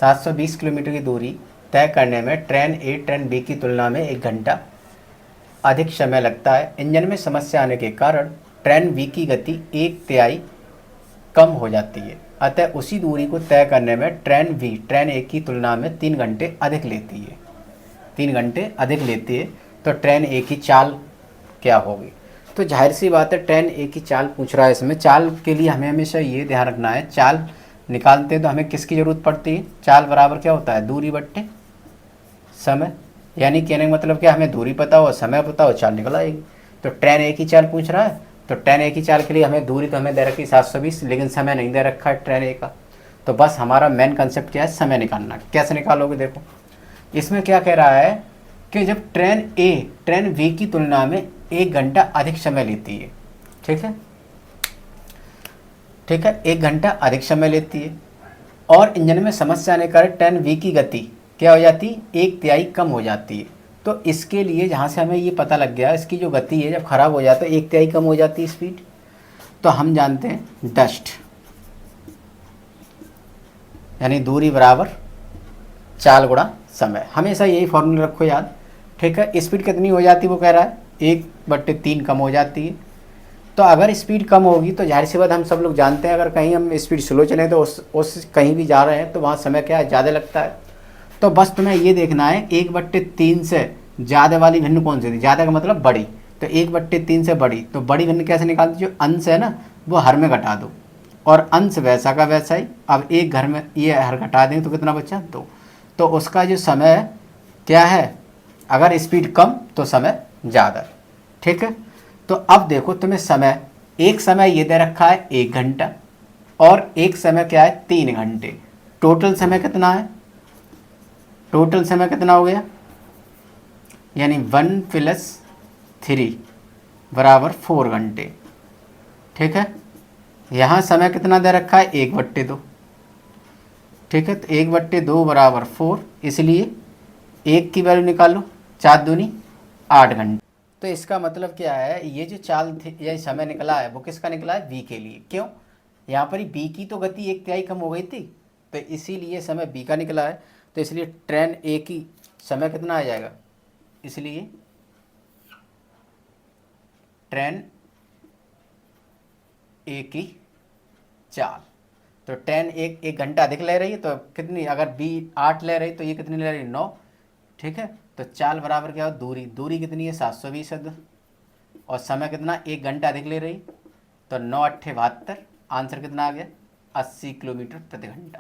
720 kilometre की दूरी तय करने में ट्रेन ए ट्रेन बी की तुलना में 1 घंटा अधिक समय लगता है। इंजन में समस्या आने के कारण ट्रेन बी की गति 1/3 कम हो जाती है। अतः उसी दूरी को तय करने में ट्रेन बी ट्रेन ए की तुलना में 3 घंटे अधिक लेती है। 3 घंटे अधिक लेती है। तो ट्रेन ए की चाल क्या होगी? तो जाहिर सी बात है ट्रेन ए की चाल पूछ रहा है। इसमें चाल के लिए हमें हमेशा ये ध्यान रखना है, चाल निकालते हैं तो हमें किसकी ज़रूरत पड़ती है? चाल बराबर क्या होता है? दूरी बट्टे समय। यानी कहने का मतलब क्या, हमें दूरी पता हो, समय पता हो, चाल निकल आएगी। तो ट्रेन ए की चाल पूछ रहा है, तो ट्रेन ए की चाल के लिए हमें दूरी तो हमें दे रखी 720, लेकिन समय नहीं दे रखा है ट्रेन ए का। तो बस हमारा मेन कंसेप्ट क्या है? समय निकालना। कैसे निकालोगे? देखो इसमें क्या कह रहा है कि जब ट्रेन ए ट्रेन बी की तुलना में 1 घंटा अधिक समय लेती है, ठीक है, ठीक है, 1 घंटा अधिक समय लेती है और इंजन में समस्या आने के कारण ट्रेन बी की गति क्या हो जाती है? 1/3 कम हो जाती है। तो इसके लिए जहाँ से हमें ये पता लग गया इसकी जो गति है जब खराब हो जाता है 1/3 कम हो जाती है स्पीड। तो हम जानते हैं डस्ट यानी दूरी बराबर चाल गुणा समय। हमेशा यही फॉर्मूला रखो याद, ठीक है। स्पीड कितनी हो जाती है वो कह रहा है 1/3 कम हो जाती है। तो अगर स्पीड कम होगी तो जाहिर सी बात हम सब लोग जानते हैं, अगर कहीं हम स्पीड स्लो चलें तो उस कहीं भी जा रहे हैं तो वहाँ समय क्या है? ज़्यादा लगता है। तो बस तुम्हें ये देखना है 1/3 से ज़्यादा वाली भिन्न कौन सी थी? ज़्यादा का मतलब बड़ी। तो 1/3 से बड़ी, तो बड़ी भिन्न कैसे निकालती? जो अंश है ना वो हर में घटा दो और अंश वैसा का वैसा ही। अब एक घर में ये हर घटा दें तो कितना बचा? 2। तो उसका जो समय क्या है? अगर स्पीड कम तो समय ज़्यादा, ठीक है। तो अब देखो तुम्हें समय, एक समय ये दे रखा है 1 घंटा और एक समय क्या है? 3 घंटे। टोटल समय कितना है? टोटल समय कितना हो गया? यानी 1 + 3 बराबर 4 घंटे, ठीक है। यहाँ समय कितना दे रखा है? 1/2, ठीक है। तो 1/2 बराबर 4, इसलिए 1 की वैल्यू निकालो, 4 दूनी 8 घंटे। तो इसका मतलब क्या है? ये जो चाल थी, ये समय निकला है वो किसका निकला है? बी के लिए। क्यों? यहाँ पर ही बी की तो गति 1/3 कम हो गई थी, तो इसीलिए समय बी का निकला है। तो इसलिए ट्रेन ए की समय कितना आ जाएगा? इसलिए ट्रेन ए की चाल, तो ट्रेन एक घंटा अधिक ले रही है तो कितनी? अगर बी 8 ले रही तो ये कितनी ले रही? 9, ठीक है। तो चाल बराबर क्या हो? दूरी। दूरी कितनी है? 720 है। और समय कितना? 1 घंटा अधिक ले रही, तो 9 × 8 = 72। आंसर कितना आ गया? 80 किलोमीटर प्रति घंटा।